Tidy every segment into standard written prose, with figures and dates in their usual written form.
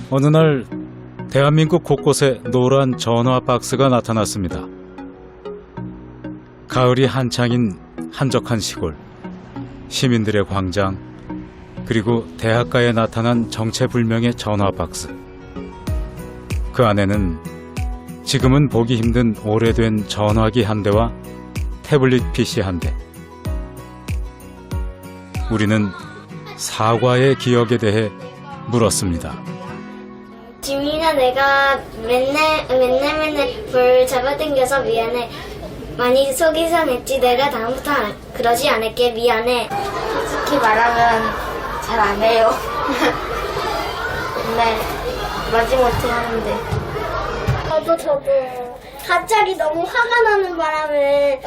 어느 날 대한민국 곳곳에 노란 전화 박스가 나타났습니다. 가을이 한창인 한적한 시골, 시민들의 광장, 그리고 대학가에 나타난 정체불명의 전화 박스. 그 안에는 지금은 보기 힘든 오래된 전화기 한 대와 태블릿 PC 한 대. 우리는 사과의 기억에 대해 물었습니다. 지민아, 내가 맨날 벌 잡아당겨서 미안해. 많이 속이 상했지. 내가 다음부터 그러지 않을게. 미안해. 솔직히 말하면 잘 안 해요. 맨날 마지못해 하는데. 저도 갑자기 너무 화가 나는 바람에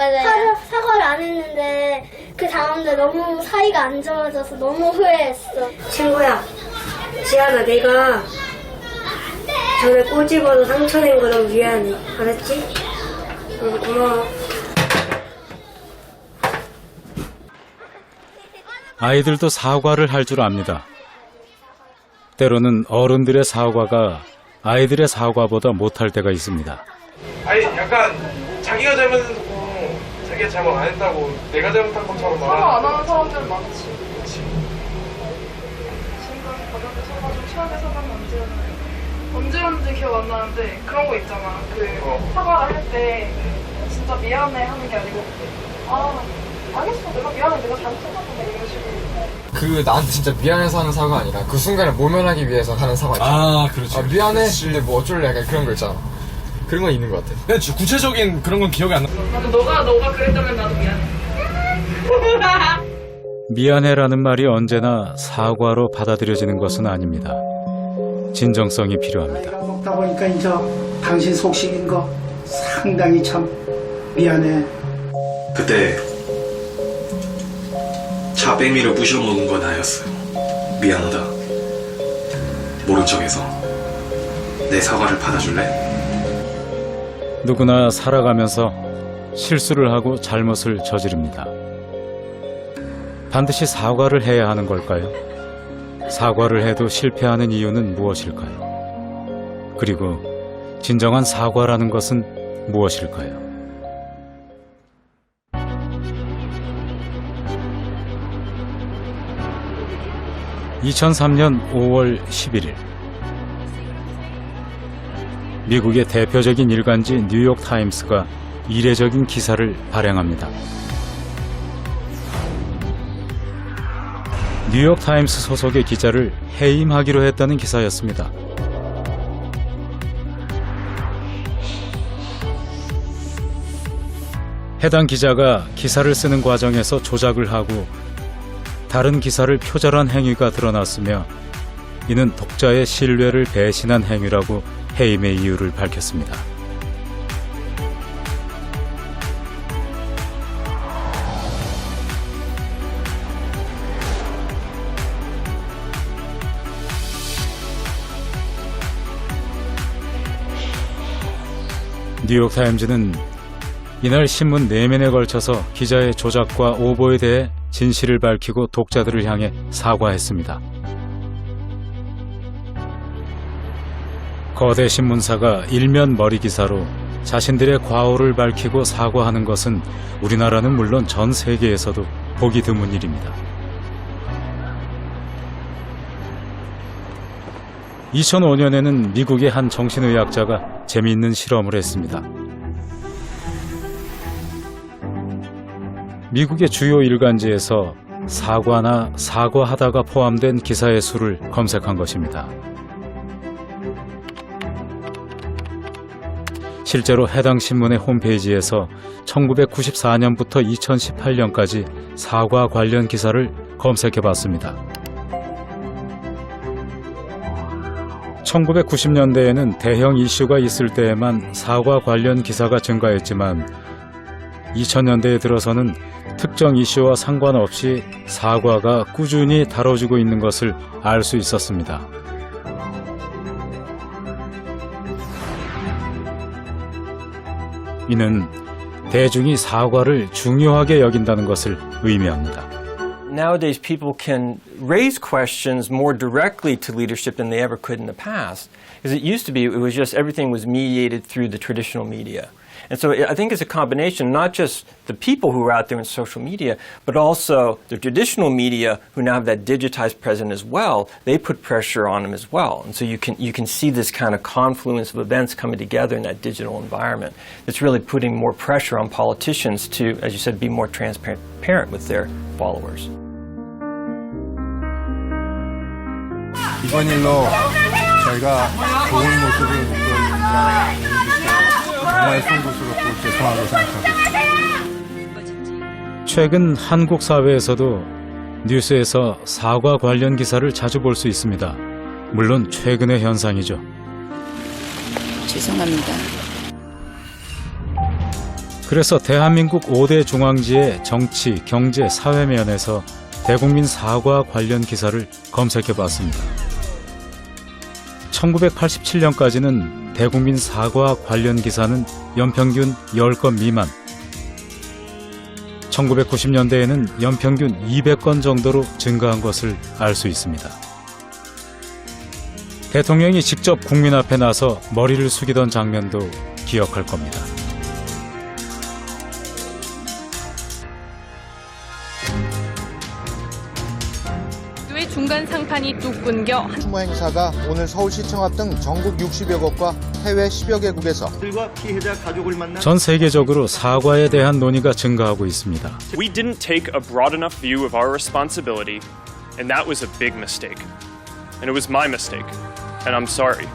사과를 안 했는데 그 다음날 너무 사이가 안 좋아져서 너무 후회했어. 친구야, 지안아, 내가 전에 꼬집어서 상처낸 거 너무 미안해. 알았지? 고마워. 아이들도 사과를 할 줄 압니다. 때로는 어른들의 사과가 아이들의 사과보다 못할 때가 있습니다. 아니 약간 자기가 잘못했고 자기가 잘못 안 했다고 내가 잘못한 것처럼 사과 안 하는 사람들은 많지. 그렇지. 지금까지 바닥에 서가지고 최악의 사과는 언제였는지 기억 안 나는데 그런 거 있잖아. 사과를 할 때 진짜 미안해 하는 게 아니고 알겠어, 내가 미안해, 내가 잘못했나 보네 이런 식으로. 그 나한테 진짜 미안해서 하는 사과가 아니라 그 순간을 모면하기 위해서 하는 사과 있잖아. 그렇죠. 미안해. 근데 뭐 어쩔래 약간 그런 거 있잖아. 그런 건 있는 것 같아. 근데 구체적인 그런 건 기억이 안 나. 나도 너가 그랬다면 나도 미안해. 미안해라는 말이 언제나 사과로 받아들여지는 것은 아닙니다. 진정성이 필요합니다. 먹다 보니까 이제 당신 속식인 거 상당히 참 미안해. 그때 자빼미를 부셔먹은 건 나였어요. 미안하다. 모른 척해서 내 사과를 받아줄래? 누구나 살아가면서 실수를 하고 잘못을 저지릅니다. 반드시 사과를 해야 하는 걸까요? 사과를 해도 실패하는 이유는 무엇일까요? 그리고 진정한 사과라는 것은 무엇일까요? 2003년 5월 11일 미국의 대표적인 일간지 뉴욕타임스가 이례적인 기사를 발행합니다. 뉴욕타임스 소속의 기자를 해임하기로 했다는 기사였습니다. 해당 기자가 기사를 쓰는 과정에서 조작을 하고 다른 기사를 표절한 행위가 드러났으며 이는 독자의 신뢰를 배신한 행위라고 해임의 이유를 밝혔습니다. 뉴욕타임즈는 이날 신문 4면에 걸쳐서 기자의 조작과 오보에 대해 진실을 밝히고 독자들을 향해 사과했습니다. 거대 신문사가 일면 머리 기사로 자신들의 과오를 밝히고 사과하는 것은 우리나라는 물론 전 세계에서도 보기 드문 일입니다. 2005년에는 미국의 한 정신의학자가 재미있는 실험을 했습니다. 미국의 주요 일간지에서 사과나 사과하다가 포함된 기사의 수를 검색한 것입니다. 실제로 해당 신문의 홈페이지에서 1994년부터 2018년까지 사과 관련 기사를 검색해 봤습니다. 1990년대에는 대형 이슈가 있을 때에만 사과 관련 기사가 증가했지만 2000년대에 들어서는 특정 이슈와 상관없이 사과가 꾸준히 다뤄지고 있는 것을 알 수 있었습니다. 이는 대중이 사과를 중요하게 여긴다는 것을 의미합니다. Nowadays, people can raise questions more directly to leadership than they ever could in the past. Because it used to be, it was just everything was mediated through the traditional media. And so I think it's a combination, not just the people who are out there in social media, but also the traditional media who now have that digitized presence as well. They put pressure on them as well. And so you can see this kind of confluence of events coming together in that digital environment. It's really putting more pressure on politicians to, as you said, be more transparent with their followers. 이번 일로 저희가 좋은 모습을 못 보여드립니다. 정말 송구스럽고 죄송하게 생각하고 있습니다. 최근 한국 사회에서도 뉴스에서 사과 관련 기사를 자주 볼 수 있습니다. 물론 최근의 현상이죠. 죄송합니다. 그래서 대한민국 5대 중앙지의 정치, 경제, 사회 면에서 대국민 사과 관련 기사를 검색해 봤습니다. 1987년까지는 대국민 사과 관련 기사는 연평균 10건 미만, 1990년대에는 연평균 200건 정도로 증가한 것을 알 수 있습니다. 대통령이 직접 국민 앞에 나서 머리를 숙이던 장면도 기억할 겁니다. 중간 상판이 뚝 끊겨 추모 행사가 오늘 서울시청 앞 등 전국 60여 곳과 해외 10여 개국에서 피해자 가족을 만나 전 세계적으로 사과에 대한 논의가 증가하고 있습니다. We didn't take a broad enough view of our responsibility, and that was a big mistake. And it was my mistake, and I'm sorry.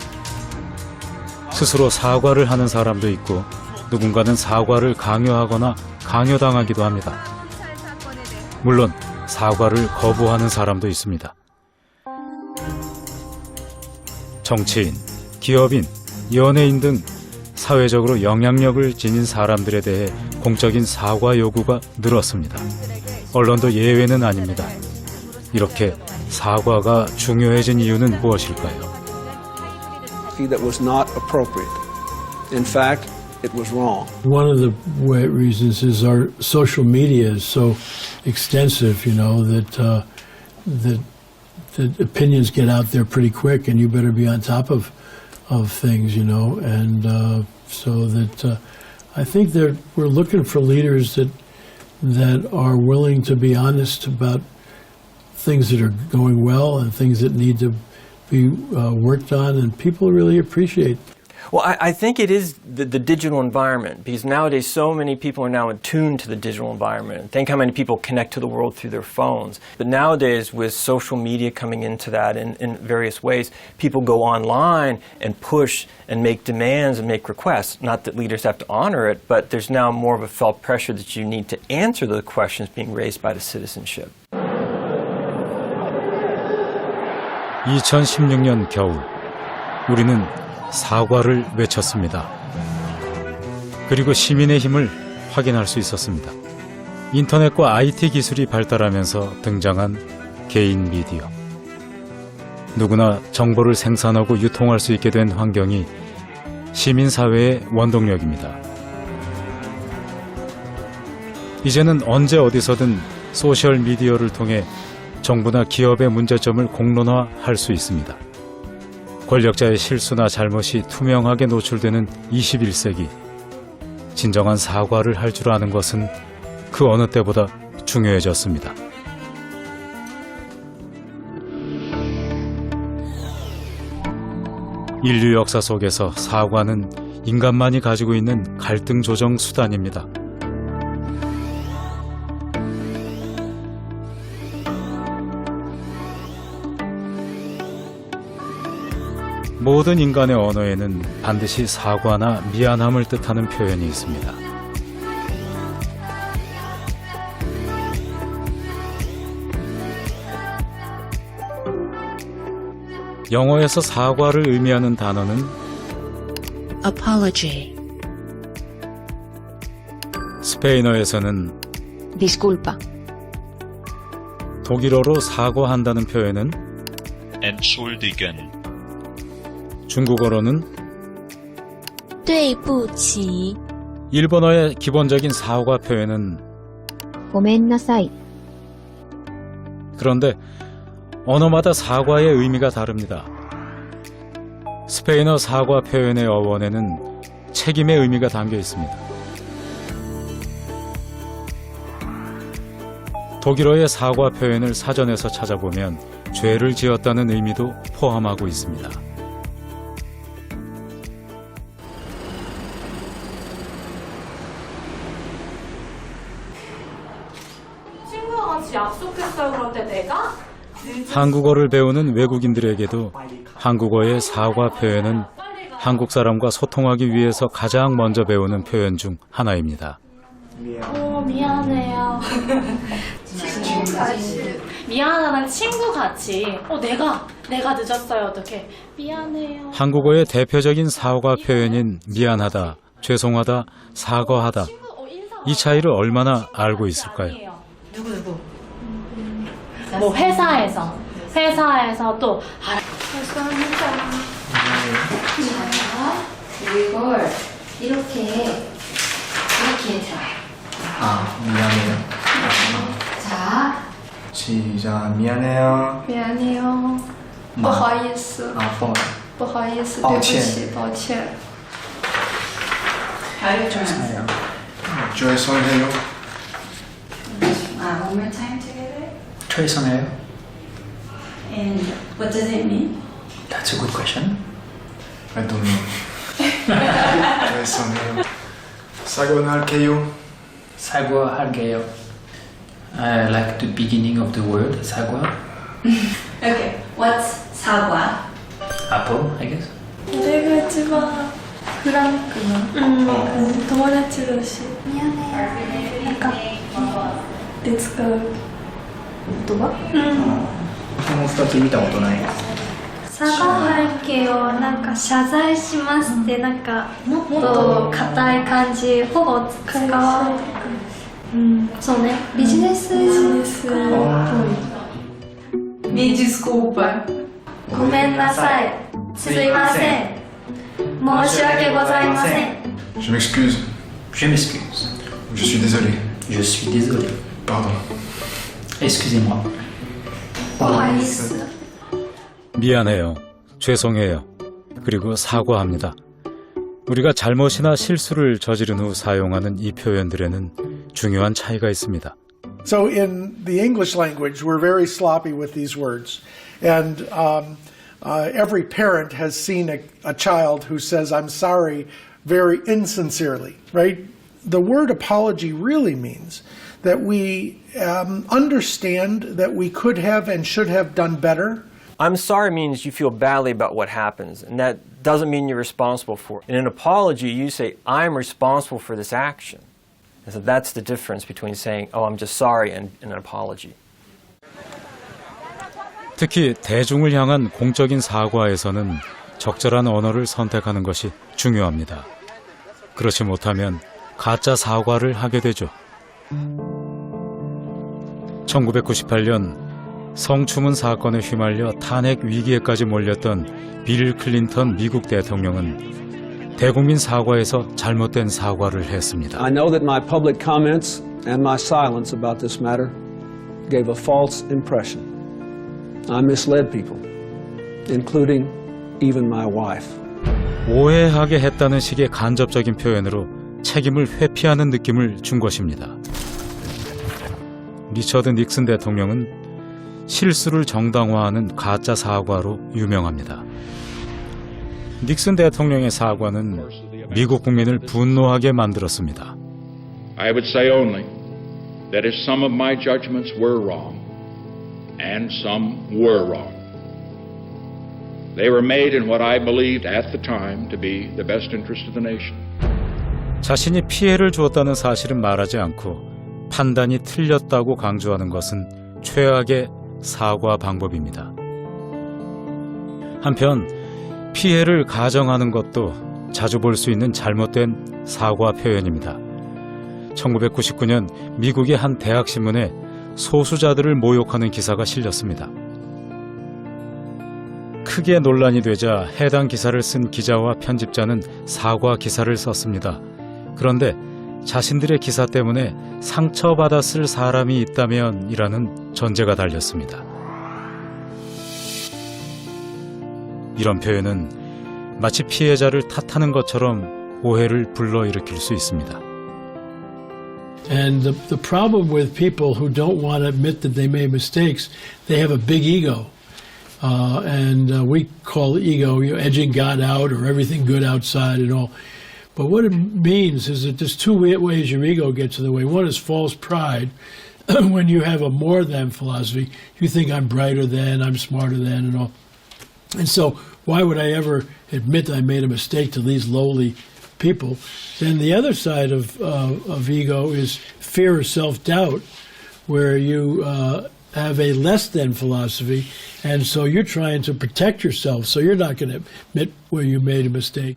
스스로 사과를 하는 사람도 있고 누군가는 사과를 강요하거나 강요당하기도 합니다. 물론 사과를 거부하는 사람도 있습니다. 정치인, 기업인, 연예인 등 사회적으로 영향력을 지닌 사람들에 대해 공적인 사과 요구가 늘었습니다. 언론도 예외는 아닙니다. 이렇게 사과가 중요해진 이유는 무엇일까요? That was not appropriate. In fact, it was wrong. One of the reasons is our social media is so extensive, that opinions get out there pretty quick, and you better be on top of things, and so that I think that we're looking for leaders that are willing to be honest about things that are going well and things that need to be worked on, and people really appreciate. Well, I think it is the digital environment, because nowadays so many people are now attuned to the digital environment. Think how many people connect to the world through their phones. But nowadays, with social media coming into that in various ways, people go online and push and make demands and make requests. Not that leaders have to honor it, but there's now more of a felt pressure that you need to answer the questions being raised by the citizenship. 2016년 겨울, 우리는 사과를 외쳤습니다. 그리고 시민의 힘을 확인할 수 있었습니다. 인터넷과 IT 기술이 발달하면서 등장한 개인 미디어. 누구나 정보를 생산하고 유통할 수 있게 된 환경이 시민사회의 원동력입니다. 이제는 언제 어디서든 소셜미디어를 통해 정부나 기업의 문제점을 공론화할 수 있습니다. 권력자의 실수나 잘못이 투명하게 노출되는 21세기. 진정한 사과를 할 줄 아는 것은 그 어느 때보다 중요해졌습니다. 인류 역사 속에서 사과는 인간만이 가지고 있는 갈등 조정 수단입니다. 모든 인간의 언어에는 반드시 사과나 미안함을 뜻하는 표현이 있습니다. 영어에서 사과를 의미하는 단어는 apology, 스페인어에서는 disculpa, 독일어로 사과한다는 표현은 entschuldigen, 중국어로는 对不起, 일본어의 기본적인 사과 표현은 ごめんなさい. 그런데 언어마다 사과의 의미가 다릅니다. 스페인어 사과 표현의 어원에는 책임의 의미가 담겨 있습니다. 독일어의 사과 표현을 사전에서 찾아보면 죄를 지었다는 의미도 포함하고 있습니다. 친구와 같이 약속했어요. 그런데 내가? 한국어를 배우는 외국인들에게도 한국어의 사과 표현은 한국 사람과 소통하기 위해서 가장 먼저 배우는 표현 중 하나입니다. 미안해요. 친구같이. 미안하다는 친구같이. 내가 늦었어요. 어떡해. 미안해요. 한국어의 대표적인 사과 표현인 미안하다, 죄송하다, 사과하다. 이 차이를 얼마나 알고 있을까요? 누구? 뭐 회사에서 또 죄송합니다. 이걸 이렇게 해줘요. 미안해요. 자, 시작. 미안해요. 미안해요. 不好意思。不好意思，对不起，抱歉。 죄송해요. 죄송해요. one more time together. 죄송해요. And what does it mean? That's a good question. I don't know. 죄송해요. 사과할게요. 사과할게요. I like the beginning of the word 사과. Okay, what's 사과? Apple, I guess. 내가 이치만フランクな友達だしなんかで使う言葉この2つ見たことない。サガ背景をなんか謝罪しますってなんかもっと硬い感じほぼ使わないそうねビジネスっぽい Me desculpa. ごめんなさいすいません申し訳ございません Je m'excuse. Je m'excuse. Je suis désolé. Je suis désolé. Pardon. Excusez-moi. 不好意思 미안해요, 죄송해요, 그리고 사과합니다. 우리가 잘못이나 실수를 저지른 후 사용하는 이 표현들에는 중요한 차이가 있습니다. So in the English language, we're very sloppy with these words. And every parent has seen a child who says, I'm sorry, very insincerely, right? The word apology really means that we understand that we could have and should have done better. I'm sorry means you feel badly about what happens, and that doesn't mean you're responsible for it. In an apology, you say, I'm responsible for this action. And so that's the difference between saying, oh, I'm just sorry, and an apology. 특히 대중을 향한 공적인 사과에서는 적절한 언어를 선택하는 것이 중요합니다. 그렇지 못하면 가짜 사과를 하게 되죠. 1998년 성추문 사건에 휘말려 탄핵 위기에까지 몰렸던 빌 클린턴 미국 대통령은 대국민 사과에서 잘못된 사과를 했습니다. I know that my public comments and my silence about this matter gave a false impression. I misled people, including even my wife. 오해하게 했다는 식의 간접적인 표현으로 책임을 회피하는 느낌을 준 것입니다. 리처드 닉슨 대통령은 실수를 정당화하는 가짜 사과로 유명합니다. 닉슨 대통령의 사과는 미국 국민을 분노하게 만들었습니다. I would say only that if some of my judgments were wrong, and some were wrong, they were made in what I believed at the time to be the best interest of the nation. 자신이 피해를 주었다는 사실은 말하지 않고 판단이 틀렸다고 강조하는 것은 최악의 사과 방법입니다. 한편 피해를 가정하는 것도 자주 볼 수 있는 잘못된 사과 표현입니다. 1999년 미국의 한 대학 신문에 소수자들을 모욕하는 기사가 실렸습니다. 크게 논란이 되자 해당 기사를 쓴 기자와 편집자는 사과 기사를 썼습니다. 그런데 자신들의 기사 때문에 상처받았을 사람이 있다면 이라는 전제가 달렸습니다. 이런 표현은 마치 피해자를 탓하는 것처럼 오해를 불러일으킬 수 있습니다. And the problem with people who don't want to admit that they made mistakes, they have a big ego. We call ego, edging God out or everything good outside and all. But what it means is that there's two ways your ego gets in the way. One is false pride. When you have a more than philosophy, you think I'm brighter than, I'm smarter than and all. And so why would I ever admit that I made a mistake to these lowly people? Then the other side of ego is fear or self-doubt, where you have a less than philosophy, and so you're trying to protect yourself, so you're not going to admit where you made a mistake.